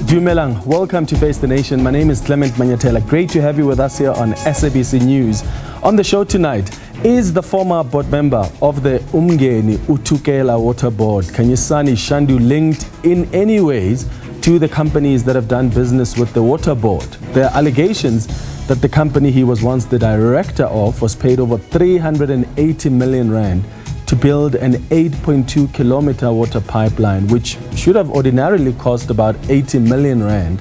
Dumelang, welcome to Face the Nation. My name is Clement Manyatela. Great to have you with us here on SABC News. On the show tonight is the former board member of the Umngeni-Uthukela Water Board, Khanyisani Shandu, linked in any ways to the companies that have done business with the water board. There are allegations that the company he was once the director of was paid over 380 million rand to build an 8.2 kilometer water pipeline, which should have ordinarily cost about 80 million rand.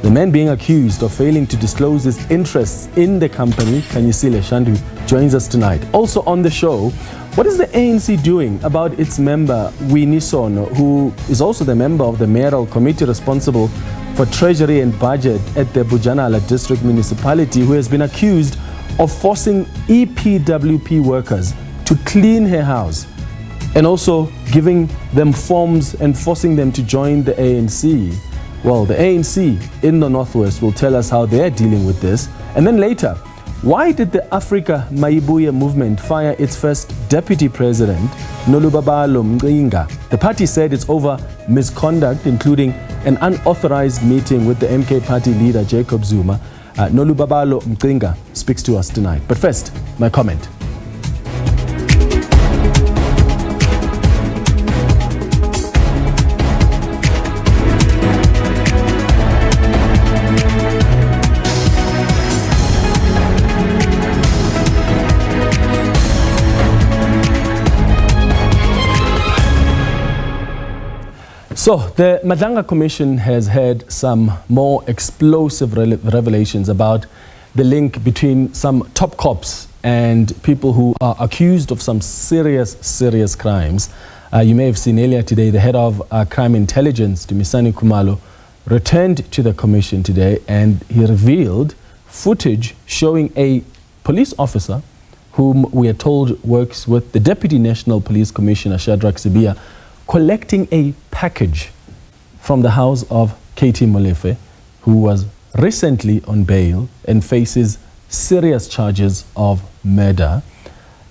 The man being accused of failing to disclose his interests in the company, Khanyisani Shandu, joins us tonight. Also on the show, what is the ANC doing about its member, Sono, who is also the member of the mayoral committee responsible for treasury and budget at the Bujanala district municipality, who has been accused of forcing EPWP workers to clean her house and also giving them forms and forcing them to join the ANC. Well, the ANC in the Northwest will tell us how they're dealing with this. And then later, why did the Afrika Mayibuye Movement fire its first deputy president, Nolubabalo Mcinga? The party said it's over misconduct, including an unauthorized meeting with the MK party leader, Jacob Zuma. Nolubabalo Mcinga speaks to us tonight. But first, my comment. So the Madlanga Commission has had some more explosive revelations about the link between some top cops and people who are accused of some serious crimes. You may have seen earlier today the head of crime intelligence, Dumisani Khumalo, returned to the commission today, and he revealed footage showing a police officer whom we are told works with the Deputy National Police Commissioner, Shadrack Sibia, collecting a package from the house of KT Molefe, who was recently on bail and faces serious charges of murder.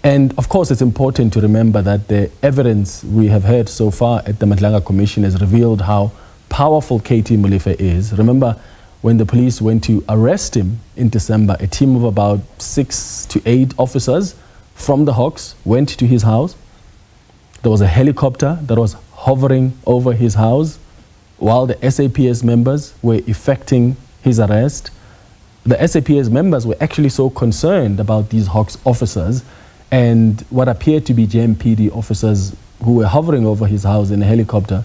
And of course, it's important to remember that the evidence we have heard so far at the Madlanga Commission has revealed how powerful KT Molefe is. Remember, when the police went to arrest him in December, a team of about 6 to 8 officers from the Hawks went to his house. There was a helicopter that was hovering over his house while the SAPS members were effecting his arrest. The SAPS members were actually so concerned about these Hawks officers and what appeared to be JMPD officers who were hovering over his house in a helicopter.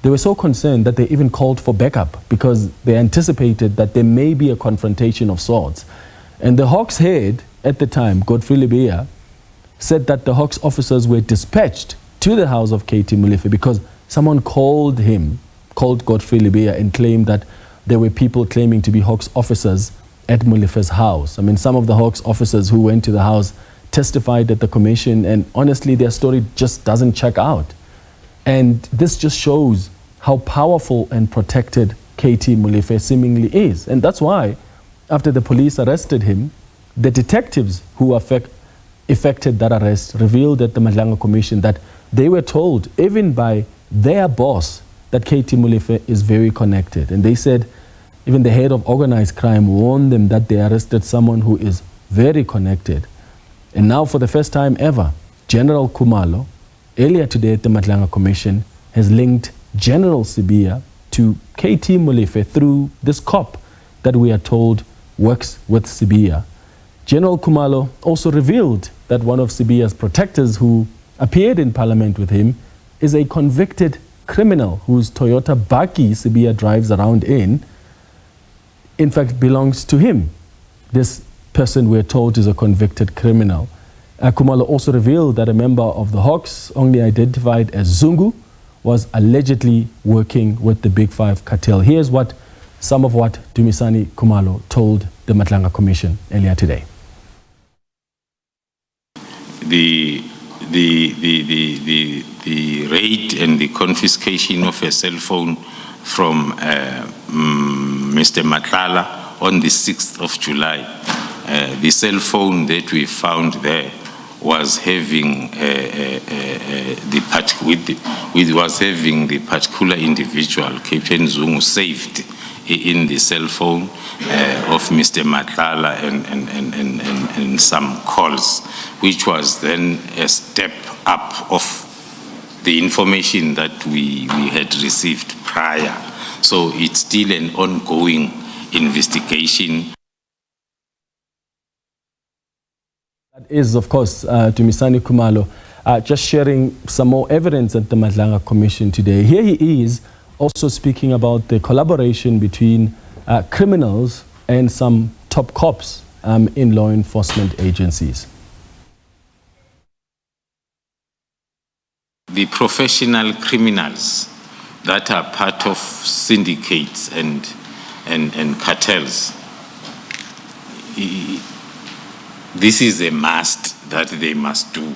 They were so concerned that they even called for backup because they anticipated that there may be a confrontation of sorts. And the Hawks head at the time, Godfrey Lebeya, said that the Hawks officers were dispatched to the house of KT Molefe because someone called Godfrey Lebeya and claimed that there were people claiming to be Hawks officers at Molefe's house. I mean, some of the Hawks officers who went to the house testified at the commission, and honestly, their story just doesn't check out. And this just shows how powerful and protected KT Molefe seemingly is. And that's why, after the police arrested him, the detectives who effected that arrest revealed at the Madlanga Commission that they were told, even by their boss, that KT Molefe is very connected. And they said, even the head of organized crime warned them that they arrested someone who is very connected. And now, for the first time ever, General Khumalo, earlier today at the Madlanga Commission, has linked General Sibia to KT Molefe through this cop that we are told works with Sibia. General Khumalo also revealed that one of Sibia's protectors, who appeared in parliament with him, is a convicted criminal whose Toyota Baki Sibia drives around in fact belongs to him. This person, we're told, is a convicted criminal. Khumalo also revealed that a member of the Hawks, only identified as Zungu, was allegedly working with the Big Five cartel. Here's some of what Dumisani Khumalo told the Madlanga Commission earlier today. The raid and the confiscation of a cell phone from Mr. Matlala on the 6th of July. The cell phone that we found there was having the particular individual, Captain Zungu, saved in the cell phone of Mr. Matlala and some calls, which was then a step up of the information that we had received prior. So it's still an ongoing investigation. That is, of course, Dumisani Khumalo, just sharing some more evidence at the Madlanga Commission today. Here he is also speaking about the collaboration between criminals and some top cops in law enforcement agencies. The professional criminals that are part of syndicates and cartels, this is a must that they must do.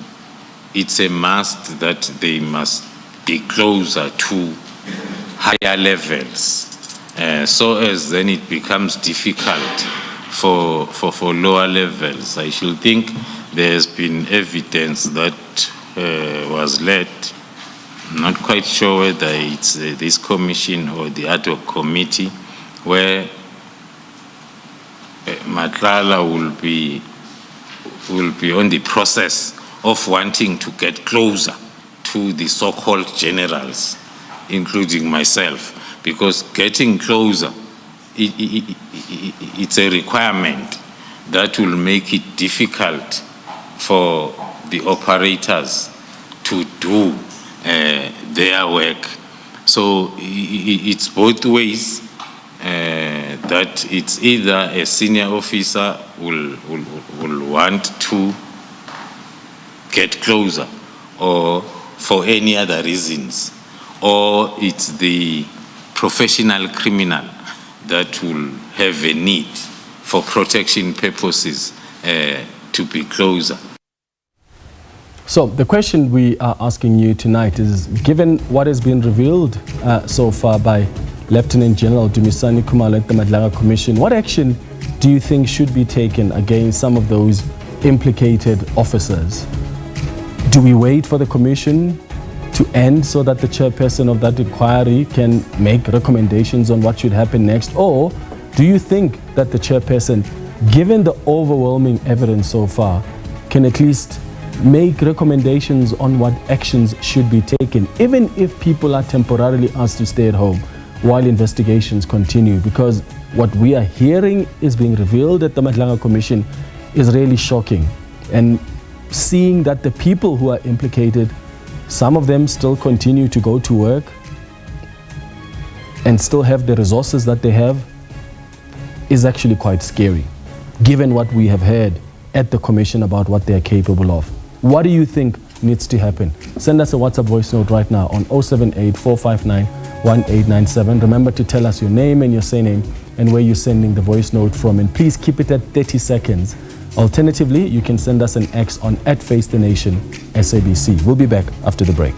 It's a must that they must be closer to higher levels, so as then it becomes difficult for lower levels. I should think there's been evidence that was led, I'm not quite sure whether it's this commission or the ad hoc committee, where Matlala will be on the process of wanting to get closer to the so-called generals, including myself, because getting closer, it's a requirement that will make it difficult for the operators to do their work. So it's both ways, that it's either a senior officer will want to get closer, or for any other reasons, or it's the professional criminal that will have a need for protection purposes to be closer. So the question we are asking you tonight is, given what has been revealed so far by Lieutenant General Dumisani Khumalo at the Madlanga Commission, what action do you think should be taken against some of those implicated officers? Do we wait for the commission to end so that the chairperson of that inquiry can make recommendations on what should happen next? Or do you think that the chairperson, given the overwhelming evidence so far, can at least make recommendations on what actions should be taken, even if people are temporarily asked to stay at home while investigations continue? Because what we are hearing is being revealed at the Madlanga Commission is really shocking. And seeing that the people who are implicated, some of them still continue to go to work and still have the resources that they have, is actually quite scary, given what we have heard at the Commission about what they are capable of. What do you think needs to happen? Send us a WhatsApp voice note right now on 078-459-1897. Remember to tell us your name and your surname and where you're sending the voice note from, and please keep it at 30 seconds. Alternatively, you can send us an X on @FaceTheNation SABC. We'll be back after the break.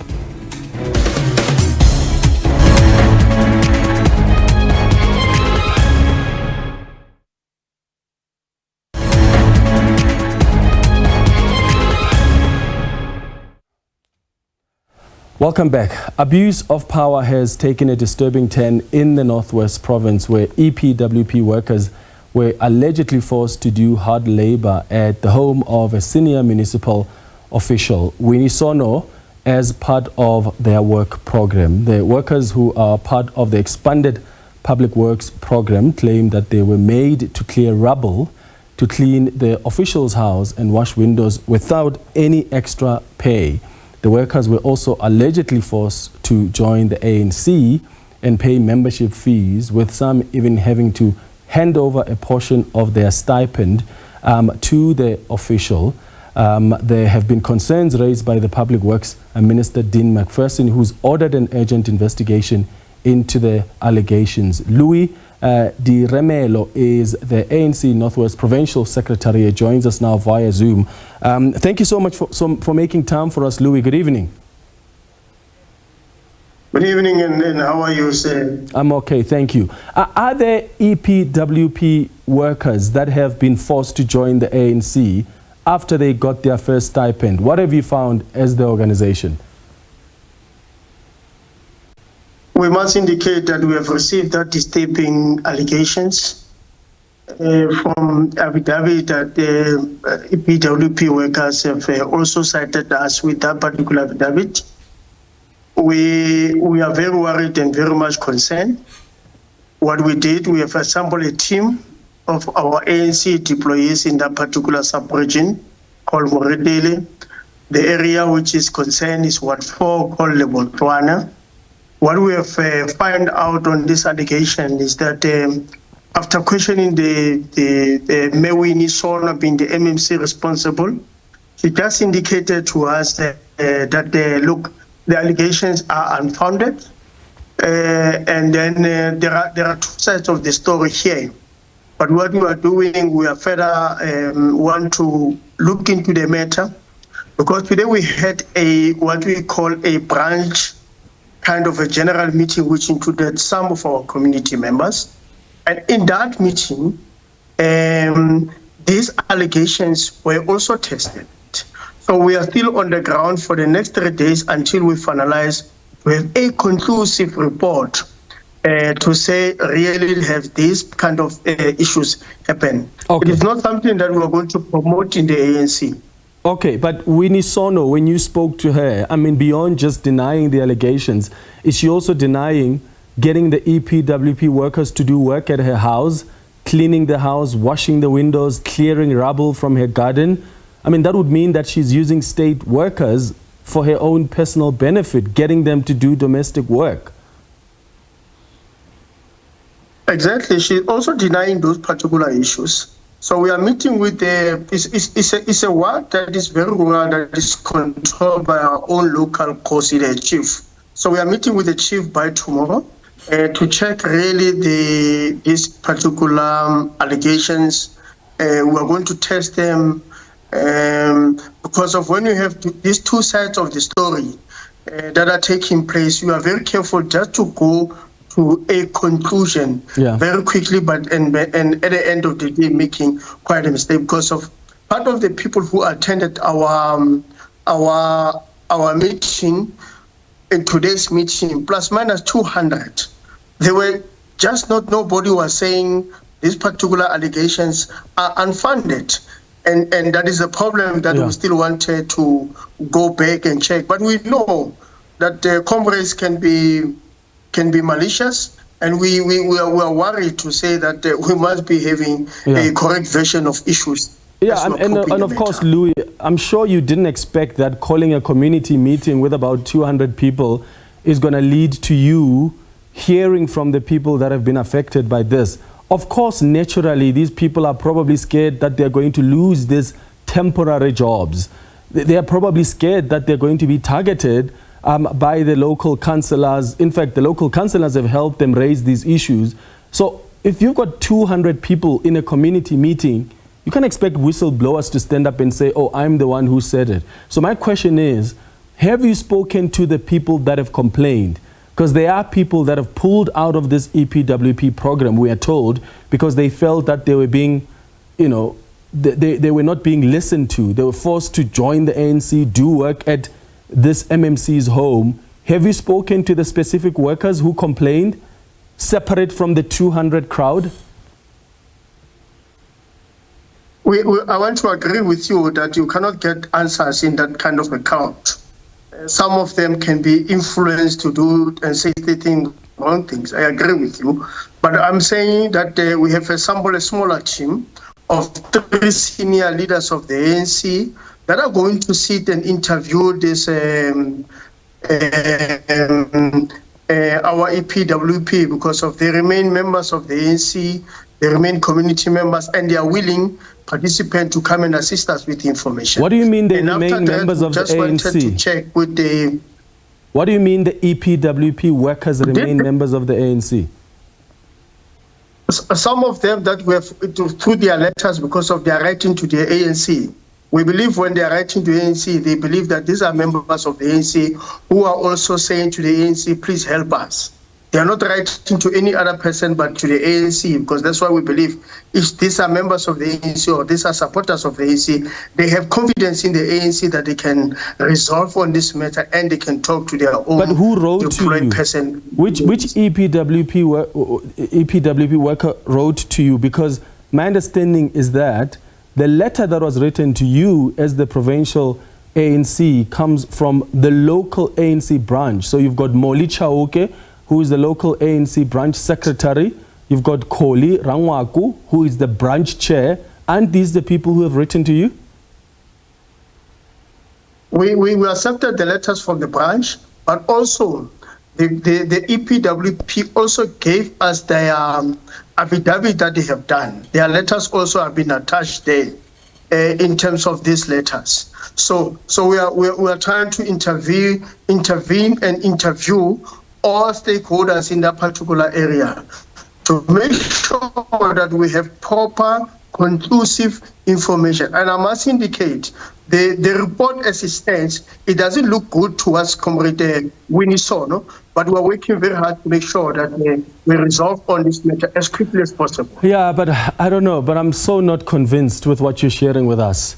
Welcome back. Abuse of power has taken a disturbing turn in the Northwest Province, where EPWP workers were allegedly forced to do hard labor at the home of a senior municipal official, Sono, as part of their work program. The workers, who are part of the expanded public works program, claim that they were made to clear rubble, to clean the official's house and wash windows without any extra pay. The workers were also allegedly forced to join the ANC and pay membership fees, with some even having to hand over a portion of their stipend to the official. There have been concerns raised by the Public Works Minister, Dean McPherson, who's ordered an urgent investigation into the allegations. Louis Di Remelo is the ANC Northwest Provincial Secretary. Joins us now via Zoom. Thank you so much for making time for us, Louis. Good evening. Good evening, and how are you, sir? I'm okay, thank you. Are there EPWP workers that have been forced to join the ANC after they got their first stipend? What have you found as the organization? We must indicate that we have received that disturbing allegations from affidavit that the EPWP workers have also cited us with that particular affidavit. We are very worried and very much concerned. What we did, we have assembled a team of our ANC deployees in that particular sub-region called Moretele. The area which is concerned is Ward 4 called Lebotwana. What we have found out on this allegation is that after questioning the Mayibuye Sono being the MMC responsible, she just indicated to us that, look, the allegations are unfounded. And then there are two sides of the story here. But what we are doing, we are further want to look into the matter, because today we had what we call a branch kind of a general meeting which included some of our community members. And in that meeting, these allegations were also tested. So we are still on the ground for the next 3 days until we finalize with a conclusive report to say really have these kind of issues happen. Okay. It is not something that we are going to promote in the ANC. Okay, but Winnie Sono, when you spoke to her, I mean, beyond just denying the allegations, is she also denying getting the EPWP workers to do work at her house, cleaning the house, washing the windows, clearing rubble from her garden? I mean, that would mean that she's using state workers for her own personal benefit, getting them to do domestic work. Exactly. She's also denying those particular issues. So we are meeting with it's a ward that is very rural, that is controlled by our own local consider chief. So we are meeting with the chief by tomorrow to check really these particular allegations. We are going to test them because of when you have these two sides of the story that are taking place, you are very careful just to go to a conclusion very quickly, but and at the end of the day making quite a mistake, because of part of the people who attended our meeting in today's meeting, plus minus 200, they were just nobody was saying these particular allegations are unfounded. And that is a problem that we still wanted to go back and check. But we know that the comrades can be malicious, and we are worried to say that we must be having a correct version of issues. Yeah, and of course, Louis, I'm sure you didn't expect that calling a community meeting with about 200 people is going to lead to you hearing from the people that have been affected by this. Of course, naturally, these people are probably scared that they're going to lose these temporary jobs. They are probably scared that they're going to be targeted by the local councillors. In fact, the local councillors have helped them raise these issues. So if you've got 200 people in a community meeting, you can't expect whistleblowers to stand up and say, oh, I'm the one who said it. So my question is, have you spoken to the people that have complained? Because there are people that have pulled out of this EPWP program, we are told, because they felt that they were being, they were not being listened to. They were forced to join the ANC, do work at this MMC's home. Have you spoken to the specific workers who complained, separate from the 200 crowd? I want to agree with you that you cannot get answers in that kind of account. Some of them can be influenced to do and say wrong things. I agree with you. But I'm saying that we have assembled a smaller team of 3 senior leaders of the ANC that are going to sit and interview this our EPWP, because of they remain members of the ANC, they remain community members, and they are willing participants to come and assist us with information. What do you mean they remain members of the ANC? Just wanted to check with the... What do you mean the EPWP workers remain members of the ANC? Some of them that we have through their letters because of their writing to the ANC. We believe when they are writing to the ANC, they believe that these are members of the ANC who are also saying to the ANC, please help us. They are not writing to any other person but to the ANC, because that's why we believe if these are members of the ANC or these are supporters of the ANC, they have confidence in the ANC that they can resolve on this matter and they can talk to their own. But who wrote to you? Person. Which EPWP worker wrote to you? Because my understanding is that the letter that was written to you as the provincial ANC comes from the local ANC branch. So you've got Moli Chaoke, who is the local ANC branch secretary. You've got Koli Rangwaku, who is the branch chair. Aren't these the people who have written to you? We accepted the letters from the branch, but also the EPWP also gave us their affidavit that they have done. Their letters also have been attached there in terms of these letters. So we are trying to intervene and interview all stakeholders in that particular area to make sure that we have proper, conclusive information. And I must indicate, the report as it stands, it doesn't look good to us, Comrade Winnie Sono, but we're working very hard to make sure that we resolve on this matter as quickly as possible. Yeah, but I don't know, but I'm so not convinced with what you're sharing with us.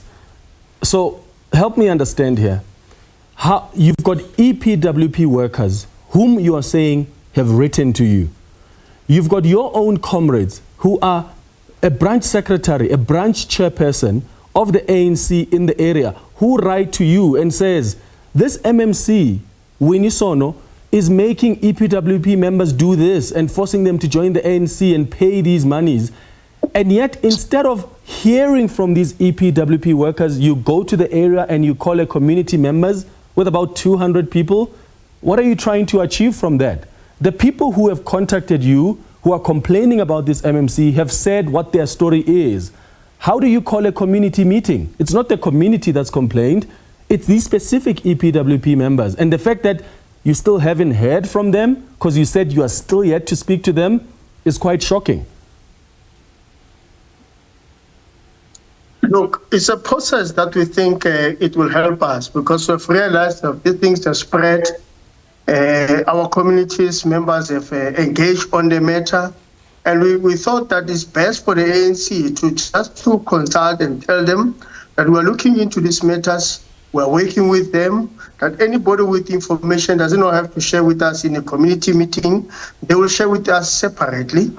So help me understand here. How you've got EPWP workers whom you are saying have written to you. You've got your own comrades who are a branch secretary, a branch chairperson of the ANC in the area, who write to you and says, this MMC, Winnie Sono, is making EPWP members do this and forcing them to join the ANC and pay these monies. And yet, instead of hearing from these EPWP workers, you go to the area and you call a community members with about 200 people. What are you trying to achieve from that? The people who have contacted you, who are complaining about this MMC, have said what their story is. How do you call a community meeting? It's not the community that's complained, it's these specific EPWP members. And the fact that you still haven't heard from them, because you said you are still yet to speak to them, is quite shocking. Look, it's a process that we think it will help us, because we've realized that these things have spread. Our communities members have engaged on the matter, and we thought that it's best for the ANC to just to consult and tell them that we're looking into these matters, we're working with them, that anybody with information does not have to share with us in a community meeting, they will share with us separately.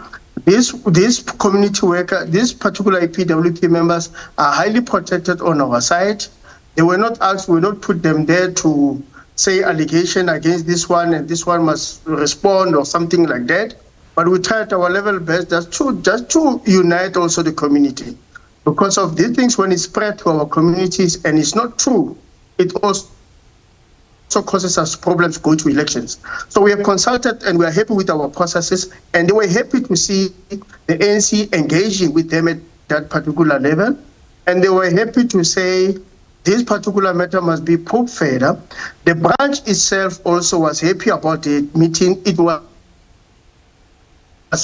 These community workers, these particular EPWP members are highly protected on our side. They were not asked, we will not put them there to say allegation against this one and this one must respond or something like that. But we try at our level best just to unite also the community. Because of these things, when it's spread to our communities and it's not true, it also causes us problems to go to elections. So we have consulted and we are happy with our processes, and they were happy to see the ANC engaging with them at that particular level. And they were happy to say this particular matter must be put further. The branch itself also was happy about the meeting. It was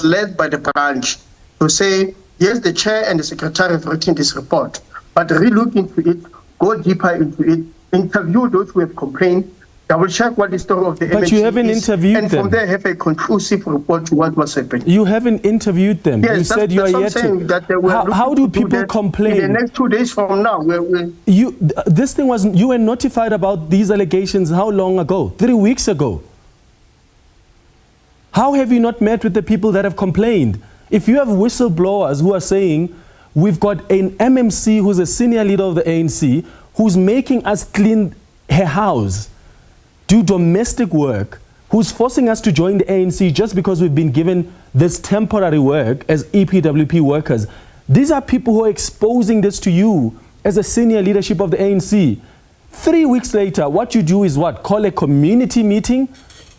led by the branch to say, yes, the chair and the secretary have written this report, but re-look into it, go deeper into it, interview those who have complained, double check what the story of the But you haven't interviewed them. And from there have a conclusive report to what was happening. You haven't interviewed them. Yes, you said you are yet to. How do people complain? In the next 2 days from now, this thing was, you were notified about these allegations how long ago? 3 weeks ago. How have you not met with the people that have complained? If you have whistleblowers who are saying, we've got an MMC who's a senior leader of the ANC, who's making us clean her house, do domestic work, who's forcing us to join the ANC just because we've been given this temporary work as EPWP workers. These are people who are exposing this to you as a senior leadership of the ANC. 3 weeks later, what you do is what? Call a community meeting?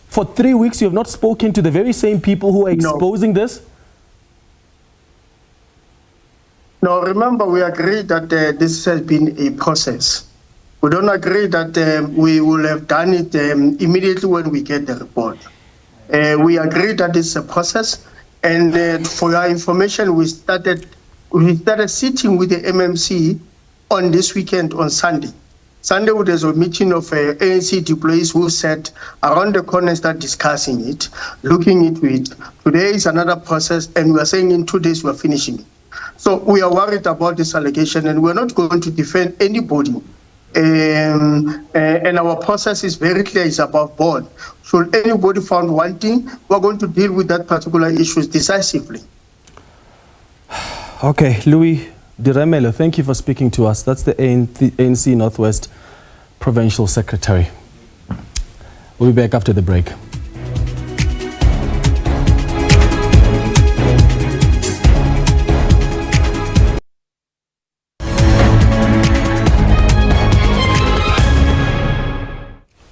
For 3 weeks, you have not spoken to the very same people who are exposing this? No, remember, we agreed that this has been a process. We don't agree that we will have done it immediately when we get the report. We agree that it's a process, and for your information, we started sitting with the MMC on this weekend on Sunday. Sunday there's a meeting of ANC deployees who sat around the corner and start discussing it, looking into it. Today is another process, and we are saying in 2 days we are finishing it. So we are worried about this allegation, and we're not going to defend anybody. And our process is very clear, it's above board. Should anybody found wanting, we're going to deal with that particular issue decisively. Okay, Louis Diremelo, thank you for speaking to us. That's the ANC Northwest Provincial Secretary. We'll be back after the break.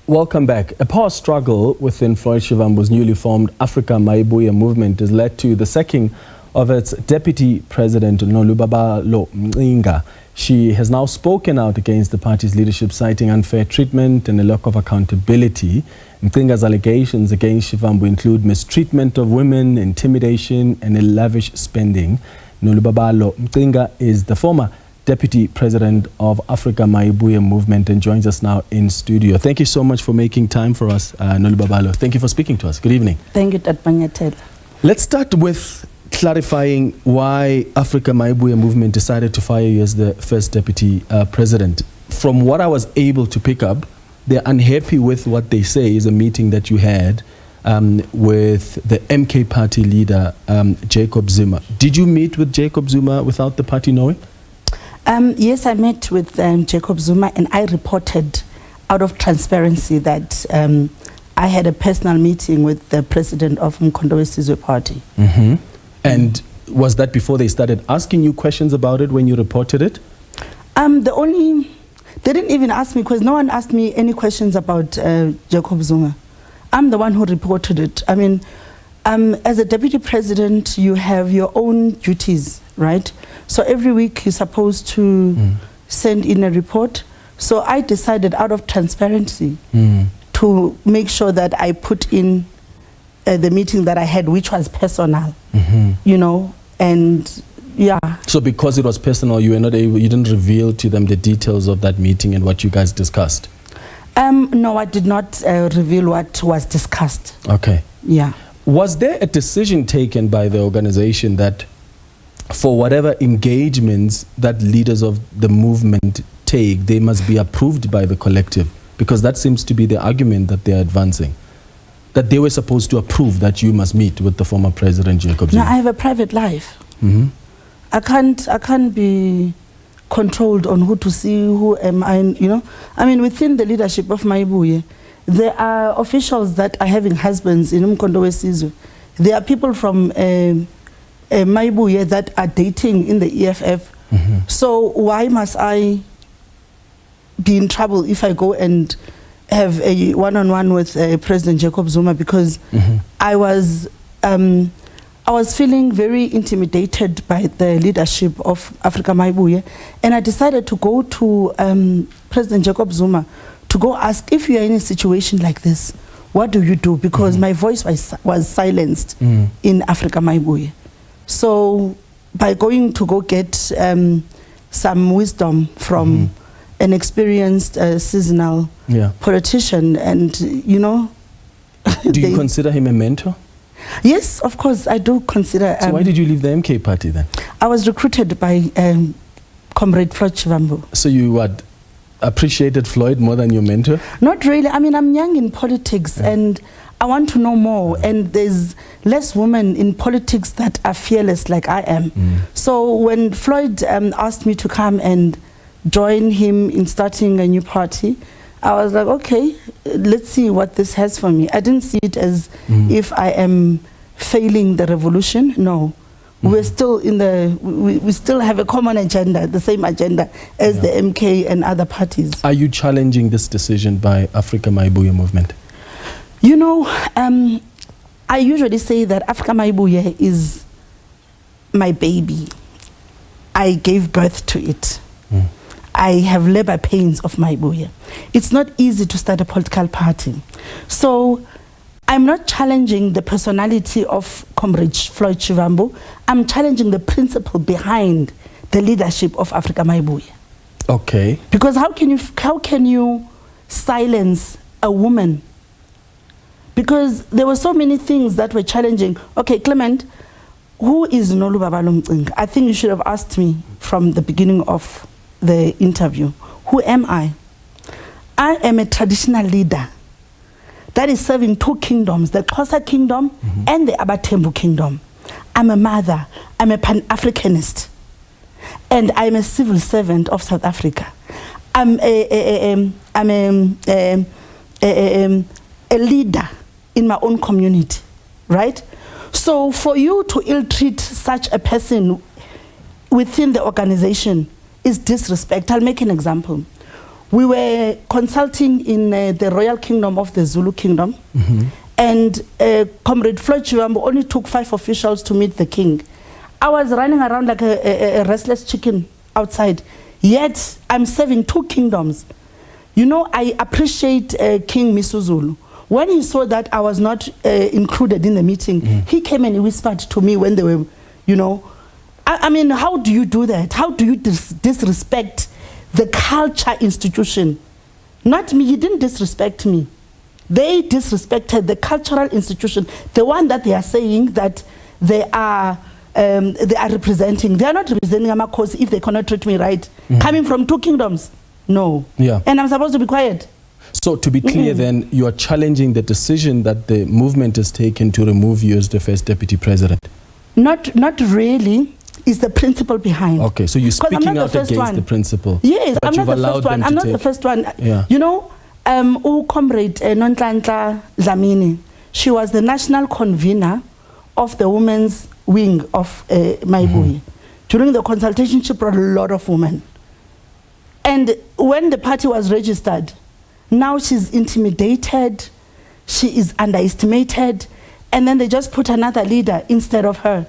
Welcome back. A power struggle within Floyd Shivabu's newly formed Afrika Mayibuye Movement has led to the sacking of its deputy president, Nolubabalo Mcinga. She has now spoken out against the party's leadership, citing unfair treatment and a lack of accountability. Mcinga's allegations against Shivabu include mistreatment of women, intimidation, and lavish spending. Nolubabalo Mcinga is the former Deputy President of Afrika Mayibuye Movement and joins us now in studio. Thank you so much for making time for us, Nolubabalo. Thank you for speaking to us. Good evening. Thank you, Tatbanyatel. Let's start with clarifying why Afrika Mayibuye Movement decided to fire you as the first Deputy President. From what I was able to pick up, they're unhappy with what they say is a meeting that you had with the MK party leader, Jacob Zuma. Did you meet with Jacob Zuma without the party knowing? Yes, I met with Jacob Zuma, and I reported out of transparency that I had a personal meeting with the president of Umngeni-Uthukela party. Mm-hmm. And was that before they started asking you questions about it when you reported it? They didn't even ask me, because no one asked me any questions about Jacob Zuma. I'm the one who reported it. I mean, as a deputy president, you have your own duties, right? So every week you're supposed to send in a report. So I decided out of transparency to make sure that I put in the meeting that I had, which was personal, you know, and yeah. So because it was personal, you were not able, you didn't reveal to them the details of that meeting and what you guys discussed? No, I did not reveal what was discussed. Okay. Yeah. Was there a decision taken by the organization that for whatever engagements that leaders of the movement take, they must be approved by the collective? Because that seems to be the argument that they're advancing, that they were supposed to approve that you must meet with the former president, Jacob Zuma. No, I have a private life. I can't be controlled on who to see, who am I, you know. I mean, within the leadership of Mayibuye, there are officials that are having husbands in Umngeni-Uthukela. There are people from Mayibuye that are dating in the EFF. So why must I be in trouble if I go and have a one-on-one with President Jacob Zuma? Because I was feeling very intimidated by the leadership of Afrika Mayibuye, and I decided to go to President Jacob Zuma to go ask, if you are in a situation like this, what do you do? Because my voice was silenced in Afrika Mayibuye. So by going to go get some wisdom from an experienced seasonal politician, and you know. Do you consider him a mentor? Yes, of course, I do consider. So why did you leave the MK party then? I was recruited by Comrade Floyd Shivabu. So you what, appreciated Floyd more than your mentor? Not really. I mean, I'm young in politics and I want to know more, and there's less women in politics that are fearless like I am. So when Floyd asked me to come and join him in starting a new party, I was like, okay, let's see what this has for me. I didn't see it as if I am failing the revolution. No, we're still in the, we still have a common agenda, the same agenda as the MK and other parties. Are you challenging this decision by Afrika Mayibuye Movement? You know, I usually say that Afrika Mayibuye is my baby. I gave birth to it. I have labor pains of Mayibuye. It's not easy to start a political party. So I'm not challenging the personality of Comrade Floyd Shivabu. I'm challenging the principle behind the leadership of Afrika Mayibuye. Okay. Because how can you silence a woman? Because there were so many things that were challenging. Okay, Clement, who is Nolubabalo Mcinga? I think you should have asked me from the beginning of the interview. Who am I? I am a traditional leader that is serving two kingdoms, the Xhosa kingdom and the Abatembu kingdom. I'm a mother, I'm a Pan-Africanist, and I'm a civil servant of South Africa. I'm a leader in my own community, right? So for you to ill-treat such a person within the organization is disrespect. I'll make an example. We were consulting in the Royal Kingdom of the Zulu Kingdom, and Comrade Floyd Shivabu only took 5 officials to meet the king. I was running around like a restless chicken outside, yet I'm serving 2 kingdoms. You know, I appreciate King Misuzulu. When he saw that I was not included in the meeting, he came and he whispered to me when they were, you know, I mean, how do you do that? How do you disrespect the culture institution? Not me, he didn't disrespect me. They disrespected the cultural institution, the one that they are saying that they are representing. They are not representing Amakosi if they cannot treat me right. Coming from 2 kingdoms, no. Yeah. And I'm supposed to be quiet. So to be clear then, you are challenging the decision that the movement has taken to remove you as the first deputy president? Not really. Is the principle behind. Okay, so you're speaking out against the principle. Yes, I'm not the first one. I'm not the first one. Yeah. You know, Comrade Nonhlanhla Dlamini, she was the national convener of the women's wing of Mayibuye. During the consultation, she brought a lot of women. And when the party was registered, now she's intimidated, she is underestimated, and then they just put another leader instead of her.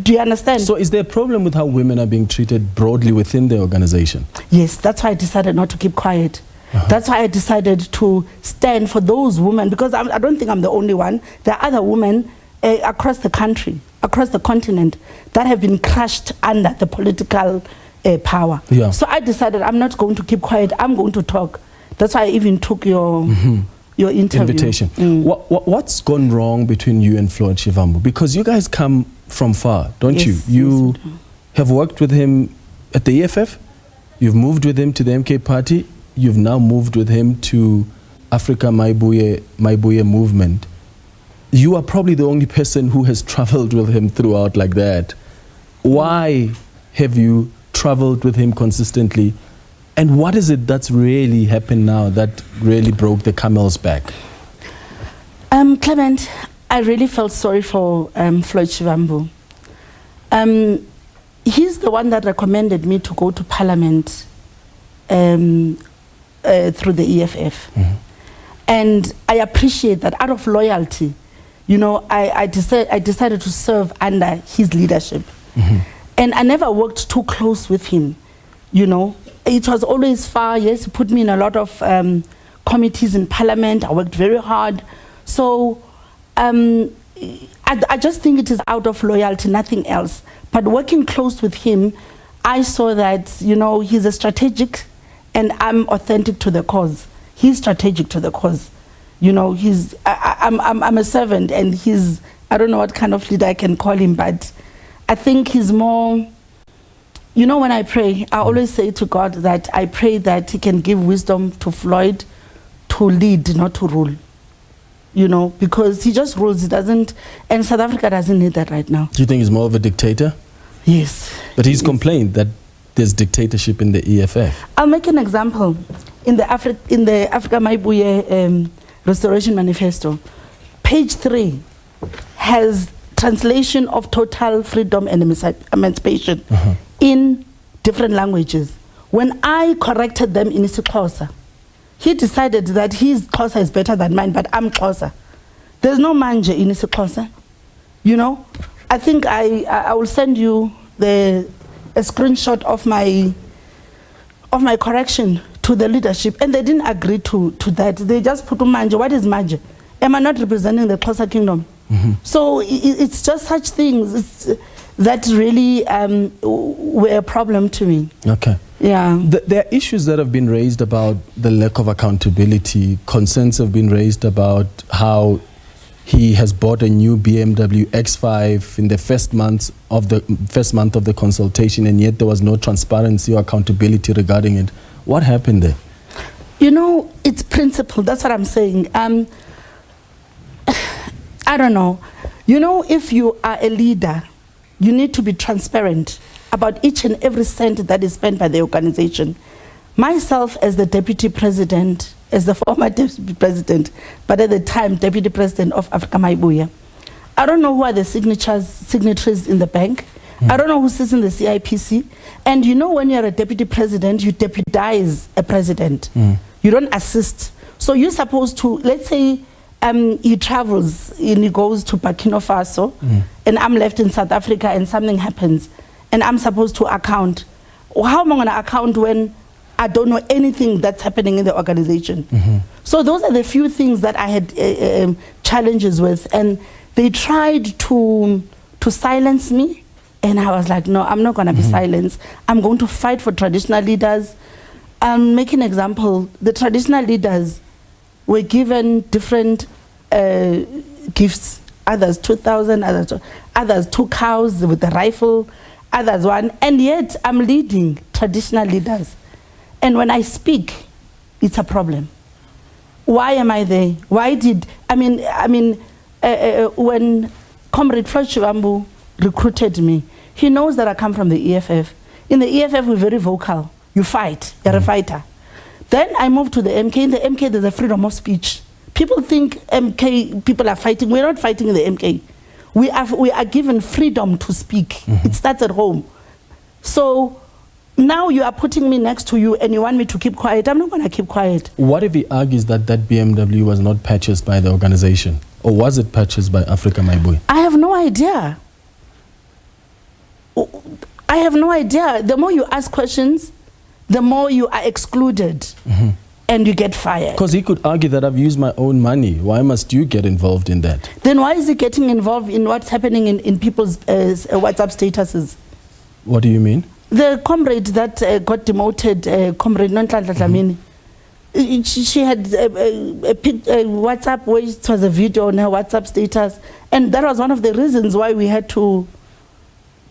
Do you understand? So is there a problem with how women are being treated broadly within the organization? Yes, that's why I decided not to keep quiet. That's why I decided to stand for those women, because I don't think I'm the only one. There are other women across the country, across the continent, that have been crushed under the political power. Yeah. So I decided I'm not going to keep quiet, I'm going to talk. That's why I even took your interview. Invitation. What's gone wrong between you and Floyd Shivabu? Because you guys come from far, don't you? You have worked with him at the EFF, you've moved with him to the MK party, you've now moved with him to Afrika Mayibuye Movement. You are probably the only person who has traveled with him throughout like that. Why have you traveled with him consistently? And what is it that's really happened now that really broke the camel's back? Clement, I really felt sorry for Floyd Shivabu. He's the one that recommended me to go to Parliament through the EFF. And I appreciate that out of loyalty. You know, I decided to serve under his leadership. And I never worked too close with him, you know. It was always far. Yes, he put me in a lot of committees in Parliament. I worked very hard. So I just think it is out of loyalty, nothing else. But working close with him, I saw that, you know, he's a strategic and I'm authentic to the cause. He's strategic to the cause. You know, I'm a servant, and he's, I don't know what kind of leader I can call him, but I think he's more, you know, when I pray, I always say to God that I pray that he can give wisdom to Floyd to lead, not to rule. You know, because he just rules, he doesn't, and South Africa doesn't need that right now. Do you think he's more of a dictator? Yes. But he's complained that there's dictatorship in the EFF. I'll make an example. In the Afrika Mayibuye Restoration Manifesto, page 3 has translation of total freedom and emancipation in different languages. When I corrected them in isiXhosa, he decided that his Xhosa is better than mine, but I'm Xhosa. There's no manje in isiXhosa. You know, I think I will send you a screenshot of my correction to the leadership, and they didn't agree to that. They just put manje. What is manje? Am I not representing the Xhosa kingdom? So it's just such things. that really were a problem to me. Okay. Yeah. There are issues that have been raised about the lack of accountability. Concerns have been raised about how he has bought a new BMW X5 in the first month of the consultation, and yet there was no transparency or accountability regarding it. What happened there? You know, it's principle. That's what I'm saying. I don't know. You know, if you are a leader, you need to be transparent about each and every cent that is spent by the organization. Myself, as the deputy president, as the former deputy president, but at the time deputy president of Afrika Mayibuye, I don't know who are the signatories in the bank. I don't know who sits in the CIPC. And you know, when you're a deputy president, you deputize a president. You don't assist. So you're supposed to, let's say he travels and he goes to Burkina Faso, and I'm left in South Africa and something happens, and I'm supposed to account. How am I going to account when I don't know anything that's happening in the organization? So those are the few things that I had challenges with, and they tried to silence me, and I was like, no, I'm not going to be silenced. I'm going to fight for traditional leaders. Make an example. The traditional leaders were given different gifts. Others 2,000, others 2 cows with a rifle, others 1, and yet I'm leading traditional leaders. And when I speak, it's a problem. Why am I there? Why did, when Comrade Floyd Shivabu recruited me, he knows that I come from the EFF. In the EFF, we're very vocal. You fight, you're a fighter. Then I moved to the MK. In the MK, there's a freedom of speech. People think MK people are fighting. We're not fighting in the MK. We are given freedom to speak. It starts at home. So now you are putting me next to you and you want me to keep quiet. I'm not going to keep quiet. What if he argues that that BMW was not purchased by the organization? Or was it purchased by Afrika Mayibuye? I have no idea. I have no idea. The more you ask questions, the more you are excluded and you get fired. Because he could argue that I've used my own money. Why must you get involved in that? Then why is he getting involved in what's happening in people's WhatsApp statuses? What do you mean? The comrade that got demoted, Comrade Nonhlanhla Dlamini, she had a WhatsApp where it was a video on her WhatsApp status, and that was one of the reasons why we had to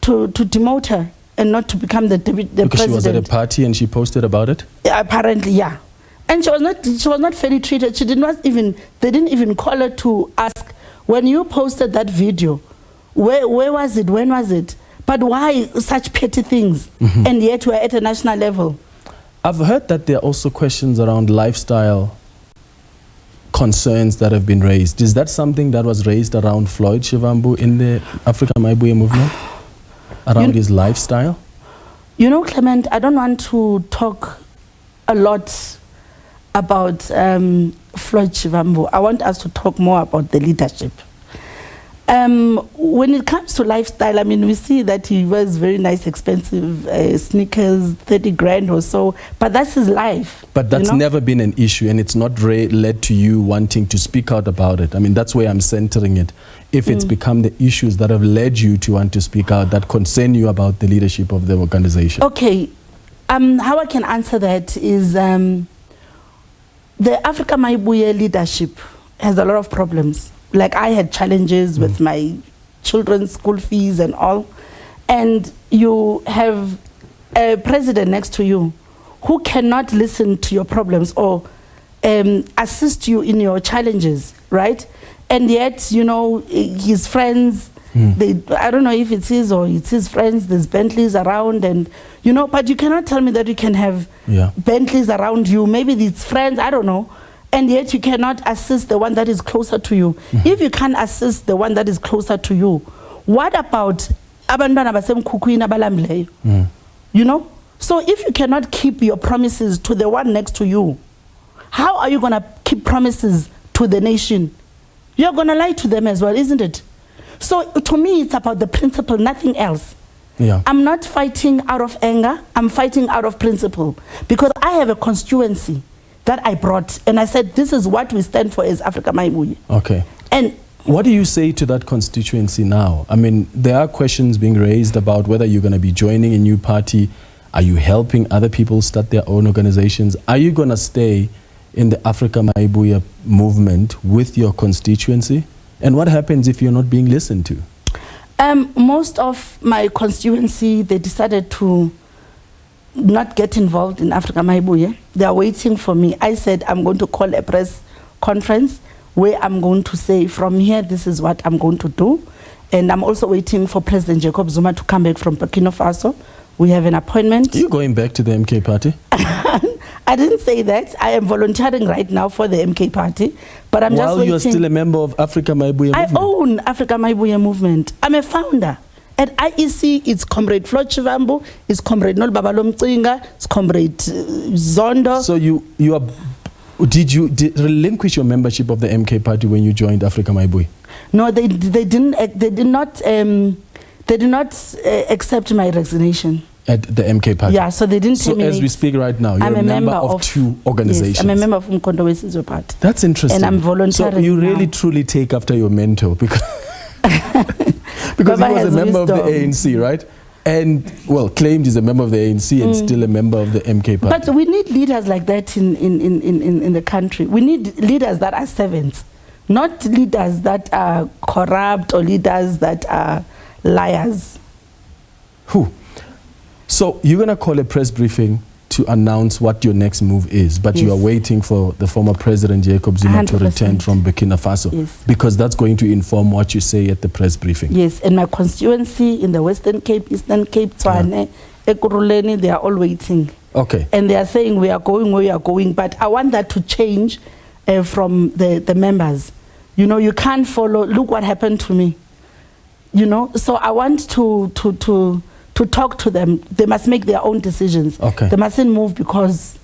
demote her and not to become the president. Because she was at a party and she posted about it? Apparently, yeah. And she was not fairly treated. They didn't even call her to ask, when you posted that video, where was it, when was it? But why such petty things? And yet we're at a national level. I've heard that there are also questions around lifestyle concerns that have been raised. Is that something that was raised around Floyd Shivabu in the Afrika Mayibuye movement? Around his lifestyle? You know, Clement, I don't want to talk a lot about Floyd Shivabu. I want us to talk more about the leadership. When it comes to lifestyle, we see that he wears very nice, expensive sneakers, 30 grand or so, but that's his life. But that's never been an issue, and it's not led to you wanting to speak out about it. That's where I'm centering it. If it's become the issues that have led you to want to speak out, that concern you about the leadership of the organization. Okay, how I can answer that is the Afrika Mayibuye leadership has a lot of problems. Like, I had challenges with my children's school fees and all. And you have a president next to you who cannot listen to your problems or assist you in your challenges, right? And yet, his friends, I don't know if it's his or it's his friends, there's Bentleys around and, but you cannot tell me that you can have Bentleys around you. Maybe it's friends, I don't know. And yet you cannot assist the one that is closer to you. If you can't assist the one that is closer to you, what about abantwana basemkhukhwini abalambileyo? So if you cannot keep your promises to the one next to you, how are you going to keep promises to the nation? You're going to lie to them as well, isn't it? So to me, it's about the principle, nothing else. I'm not fighting out of anger. I'm fighting out of principle, because I have a constituency that I brought, and I said, this is what we stand for as Afrika Mayibuye. Okay. And What do you say to that constituency now? I mean, there are questions being raised about whether you're going to be joining a new party. Are you helping other people start their own organizations? Are you going to stay in the Afrika Mayibuye movement with your constituency? And what happens if you're not being listened to? Most of my constituency, they decided to not get involved in Afrika Mayibuye. They are waiting for me. I said I'm going to call a press conference where I'm going to say from here, this is what I'm going to do. And I'm also waiting for President Jacob Zuma to come back from Burkina Faso. We have an appointment. Are you going back to the MK party? I didn't say that. I am volunteering right now for the MK party. But I'm just waiting. While you're still a member of Afrika Mayibuye Movement? I own Afrika Mayibuye Movement. I'm a founder. At IEC, it's Comrade Floyd Shivabu, it's Comrade Nolubabalo Mcinga, it's Comrade Zondo. So did you relinquish your membership of the MK party when you joined Afrika Mayibuye? No, they did not accept my resignation. At the MK party? Yeah, so they didn't terminate. So as we speak right now, you're a member of two organizations. Yes, I'm a member of Umngeni-Uthukela party. That's interesting. And I'm volunteering. So you really now. truly take after your mentor because because he was a member of the ANC, right? And, well, claimed he's a member of the ANC and still a member of the MK party. But we need leaders like that in the country. We need leaders that are servants, not leaders that are corrupt or leaders that are liars. Who? So you're going to call a press briefing to announce what your next move is, but you are waiting for the former president Jacob Zuma 100%. To return from Burkina Faso, because that's going to inform what you say at the press briefing. Yes, and my constituency in the Western Cape, Eastern Cape, Tshwane, Ekurhuleni, they are all waiting. Okay. And they are saying we are going where we are going, but I want that to change from the members. You know, you can't follow, look what happened to me. You know, so I want to talk to them. They must make their own decisions. Okay. They mustn't move because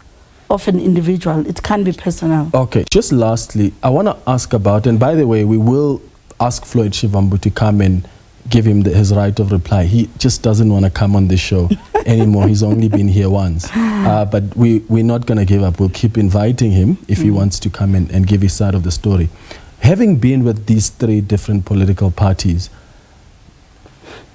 of an individual. It can't be personal. Okay. Just lastly, I want to ask about, and by the way, we will ask Floyd Shivabu to come and give him his right of reply. He just doesn't want to come on this show anymore. He's only been here once. But we're not going to give up. We'll keep inviting him if he wants to come in and give his side of the story. Having been with these three different political parties,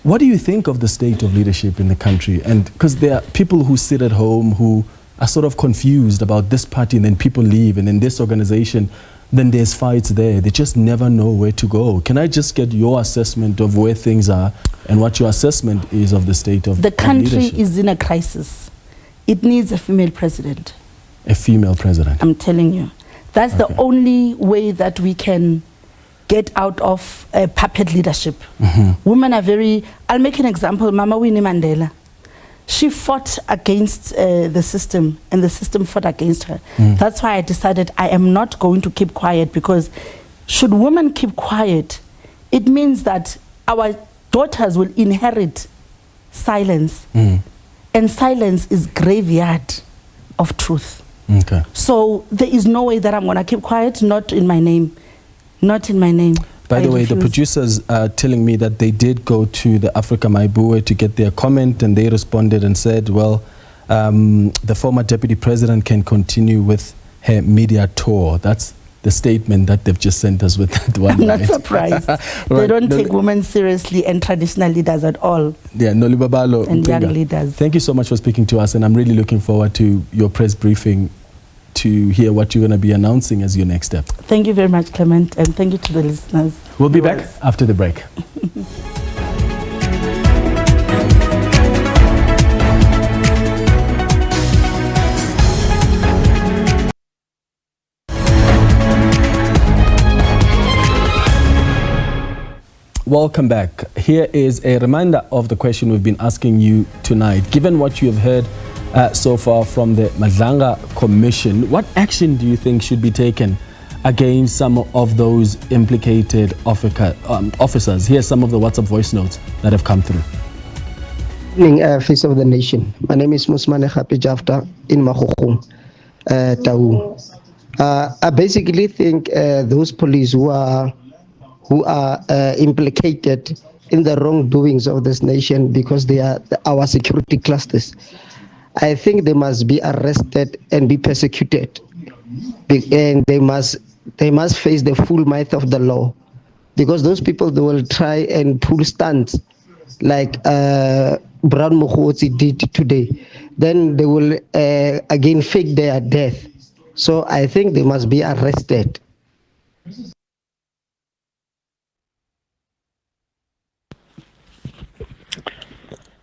what do you think of the state of leadership in the country? And because there are people who sit at home who are sort of confused about this party, and then people leave, and in this organization, then there's fights there. They just never know where to go. Can I just get your assessment of where things are and what your assessment is of the state of the country leadership? Is in a crisis. It needs a female president. A female president? I'm telling you. That's the only way that we can get out of puppet leadership. Women are very... I'll make an example. Mama Winnie Mandela. She fought against the system, and the system fought against her. That's why I decided I am not going to keep quiet, because should women keep quiet, it means that our daughters will inherit silence. And silence is graveyard of truth. Okay. So there is no way that I'm going to keep quiet, not in my name. Not in my name. By the way, the producers are telling me that they did go to the Afrika Mayibuye to get their comment, and they responded and said, well, the former deputy president can continue with her media tour. That's the statement that they've just sent us with that one. I'm not surprised. Right. They don't take women seriously and traditional leaders at all. Yeah, Nolubabalo and Mcinga, young leaders. Thank you so much for speaking to us, and I'm really looking forward to your press briefing to hear what you're going to be announcing as your next step. Thank you very much, Clement, and thank you to the listeners. We'll be back after the break. Welcome back. Here is a reminder of the question we've been asking you tonight. Given what you have heard so far from the Madlanga Commission, what action do you think should be taken against some of those implicated officers? Here's some of the WhatsApp voice notes that have come through. Evening, Face of the Nation. My name is Musmane Happy Jafta in Makhukhung, Tau. I basically think those police who are implicated in the wrongdoings of this nation, because they are our security clusters, I think they must be arrested and be persecuted, and they must face the full might of the law, because those people, they will try and pull stunts like Brown Mokgotsi did today. Then they will again fake their death. So I think they must be arrested.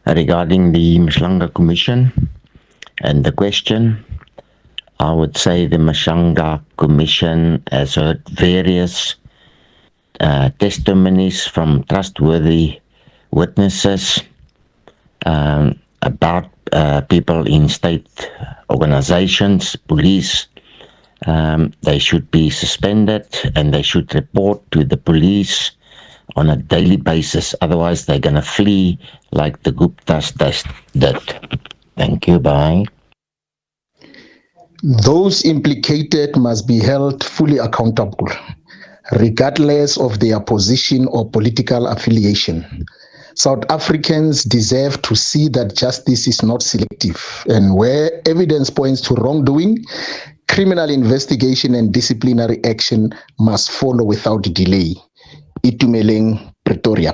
Regarding the Mhlanga Commission and the question, I would say the Mhlanga Commission has heard various testimonies from trustworthy witnesses about people in state organizations, police. They should be suspended and they should report to the police on a daily basis. Otherwise, they're going to flee like the Guptas did. Thank you. Bye. Those implicated must be held fully accountable, regardless of their position or political affiliation. South Africans deserve to see that justice is not selective, and where evidence points to wrongdoing, criminal investigation and disciplinary action must follow without delay. Itumeleng, Pretoria.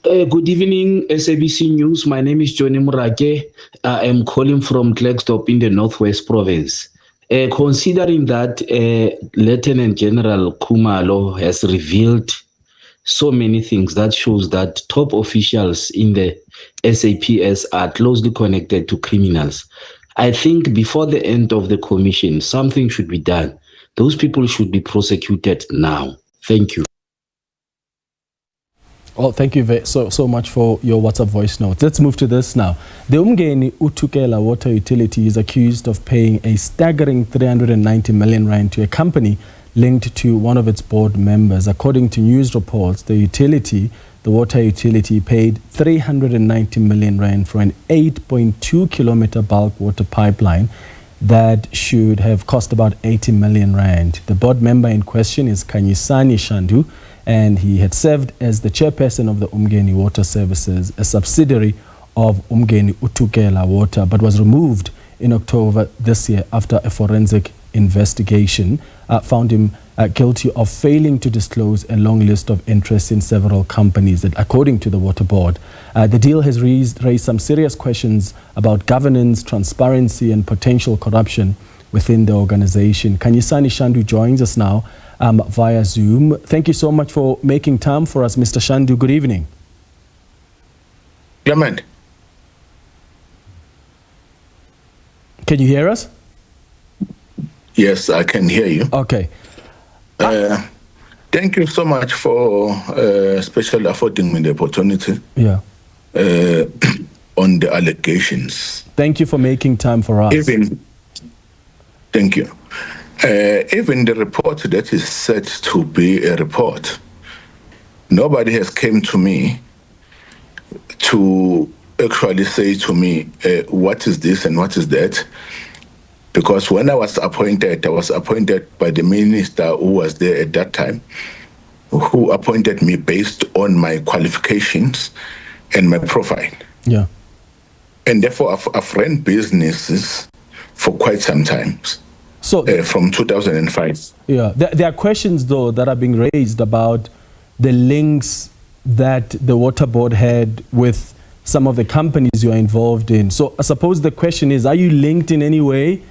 Good evening, SABC News. My name is Johnny Murake. I am calling from Klerksdorp in the Northwest Province. Considering that Lieutenant General Khumalo has revealed so many things, that shows that top officials in the SAPS are closely connected to criminals. I think before the end of the commission, something should be done. Those people should be prosecuted now. Thank you. Well, thank you so much for your WhatsApp voice note. Let's move to this now. The Umngeni-Uthukela water utility is accused of paying a staggering 390 million rand to a company linked to one of its board members. According to news reports, the water utility paid 390 million rand for an 8.2 kilometer bulk water pipeline that should have cost about 80 million rand. The board member in question is Khanyisani Shandu, and he had served as the chairperson of the Umngeni Water Services, a subsidiary of Umngeni-Uthukela Water, but was removed in October this year after a forensic investigation found him guilty of failing to disclose a long list of interests in several companies that, according to the Water Board. The deal has raised some serious questions about governance, transparency, and potential corruption within the organization. Khanyisani Shandu joins us now via Zoom. Thank you so much for making time for us, Mr. Shandu. Good evening. Clement. Can you hear us? Yes, I can hear you. Okay. Thank you so much for especially affording me the opportunity on the allegations. Thank you for making time for us. Thank you. Even the report that is said to be a report, nobody has come to me to actually say to me, what is this and what is that? Because when I was appointed by the minister who was there at that time, who appointed me based on my qualifications and my profile. Yeah. And therefore, I've run businesses for quite some time. So from 2005. Yeah, there are questions though that are being raised about the links that the Water Board had with some of the companies you are involved in. So I suppose the question is, are you linked in any way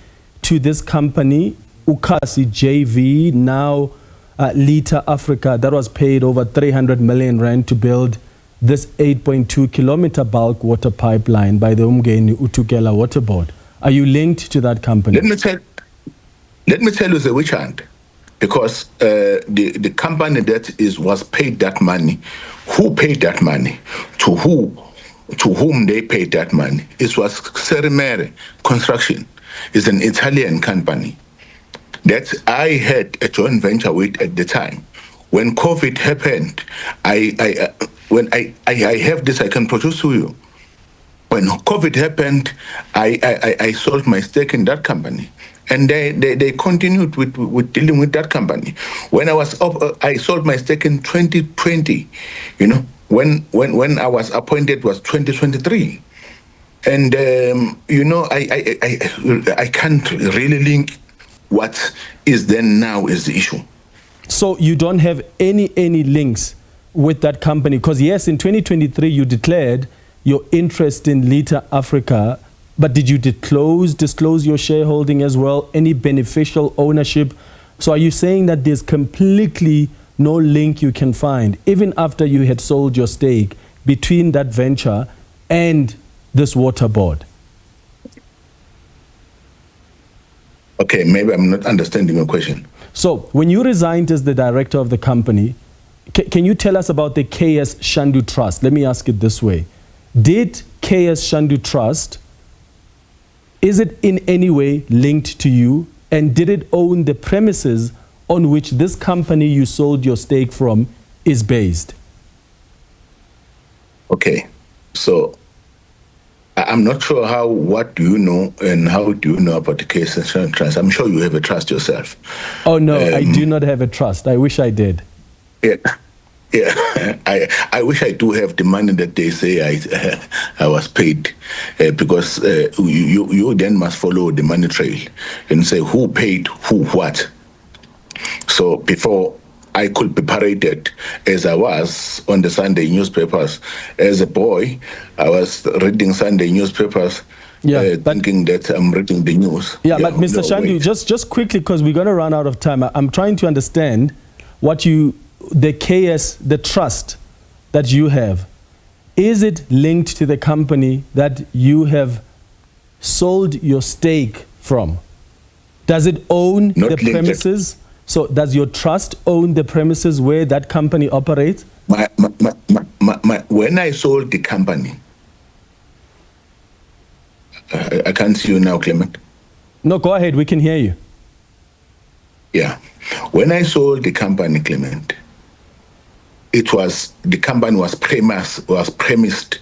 to this company, Ukasi JV, now Lita Africa, that was paid over 300 million rand to build this 8.2 kilometer bulk water pipeline by the Umngeni-Uthukela Water Board? Are you linked to that company? Let me tell you the which hand, because the company that was paid that money, who paid that money, to whom they paid that money, it was Serimere Construction. It's an Italian company that I had a joint venture with at the time. When COVID happened, I have this I can produce to you. When COVID happened, I sold my stake in that company. And they continued with dealing with that company. When I was up, I sold my stake in 2020. You know, when I was appointed was 2023. And you know, I can't really link what is then now is the issue. So you don't have any links with that company? Because yes, in 2023 you declared your interest in Lita Africa, but did you disclose your shareholding as well? Any beneficial ownership? So are you saying that there's completely no link you can find, even after you had sold your stake, between that venture and this water board? Okay, maybe I'm not understanding your question. So when you resigned as the director of the company, can you tell us about the KS Shandu Trust? Let me ask it this way. Did KS Shandu Trust, is it in any way linked to you? And did it own the premises on which this company you sold your stake from is based? Okay, so I'm not sure what do you know and how do you know about the KS Shandu Trust? I'm sure you have a trust yourself. Oh no, I do not have a trust. I wish I did. Yeah, I wish I do have the money that they say I was paid, because you then must follow the money trail and say who paid who what. So before I could be paraded as I was on the Sunday newspapers as a boy, I was reading Sunday newspapers. Thinking that I'm reading the news. Yeah, but Mr. Shandu, just quickly, because we're going to run out of time. I'm trying to understand what the trust that you have, is it linked to the company that you have sold your stake from? Does it own the premises? So does your trust own the premises where that company operates? When I sold the company, I can't see you now, Clement. No, go ahead. We can hear you. Yeah. When I sold the company, Clement, the company was premised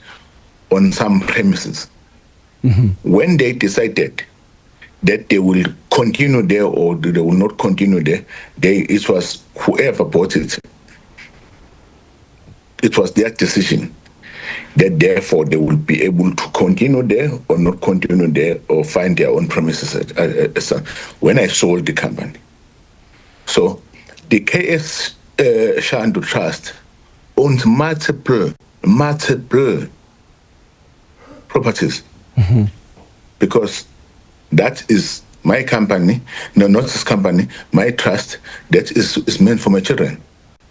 on some premises. Mm-hmm. When they decided that they will continue there or they will not continue there, it was whoever bought it. It was their decision that therefore they will be able to continue there or not continue there or find their own premises when I sold the company. So the KS Shandu Trust owns multiple properties. Mm-hmm. Because that is my company, no, not this company, my trust that is meant for my children.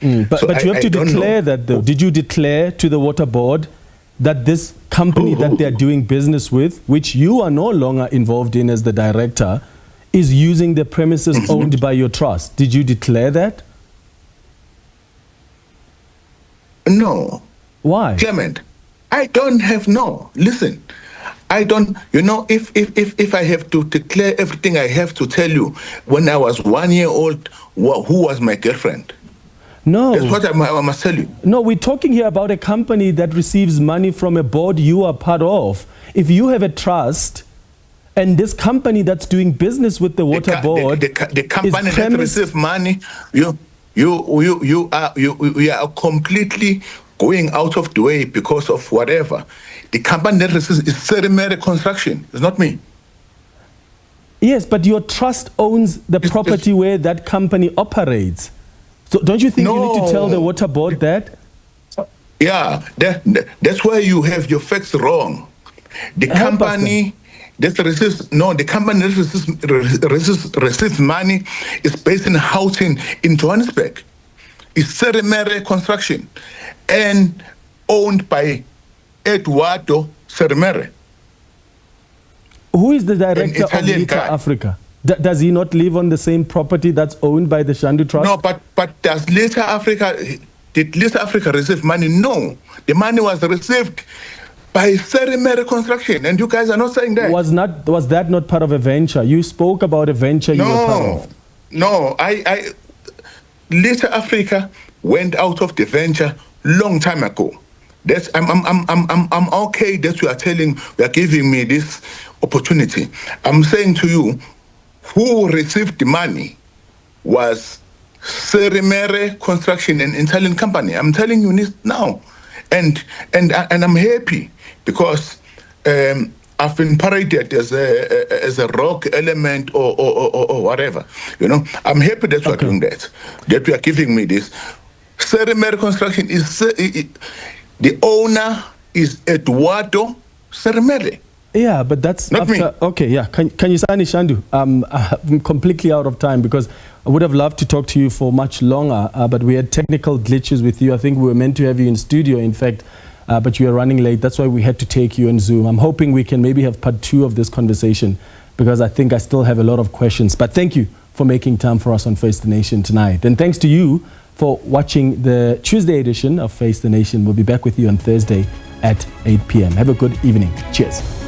But you have to declare that though. Did you declare to the water board that this company that they're doing business with, which you are no longer involved in as the director, is using the premises mm-hmm. owned by your trust? Did you declare that? No. Why? Clement, I don't have, listen, I don't, if I have to declare everything I have to tell you, when I was 1 year old, who was my girlfriend? No. That's what I must tell you. No, we're talking here about a company that receives money from a board you are part of. If you have a trust and this company that's doing business with the water board, the company that receives money, you are completely going out of the way because of whatever. The company that receives is Serimere Construction. It's not me. Yes, but your trust owns the property where that company operates. So don't you think you need to tell the water board that? Yeah, that's where you have your facts wrong. The company that receives money is based in housing in Johannesburg. It's Serimere Construction and owned by Eduardo Serimere. Who is the director of Lita Africa? Does he not live on the same property that's owned by the Shandu Trust? No, but does Lita Africa, did Lita Africa receive money? No. The money was received by Serimere Construction, and you guys are not saying that. Was that not part of a venture? You spoke about a venture you were part of. No, Lita Africa went out of the venture long time ago. I'm okay that you are giving me this opportunity. I'm saying to you, who received the money was Serimere Construction, an Italian company. I'm telling you this now, and I'm happy because I've been paraded as a rock element or whatever. You know, I'm happy that we're doing that we are giving me this. Serimere Construction is the owner is Eduardo Serimere. Yeah, but that's not after, me. Okay, yeah. Khanyisani Shandu, I'm completely out of time because I would have loved to talk to you for much longer, but we had technical glitches with you. I think we were meant to have you in studio, in fact, but you were running late. That's why we had to take you on Zoom. I'm hoping we can maybe have part 2 of this conversation because I think I still have a lot of questions. But thank you for making time for us on Face the Nation tonight. And thanks to you for watching the Tuesday edition of Face the Nation. We'll be back with you on Thursday at 8 p.m. Have a good evening. Cheers.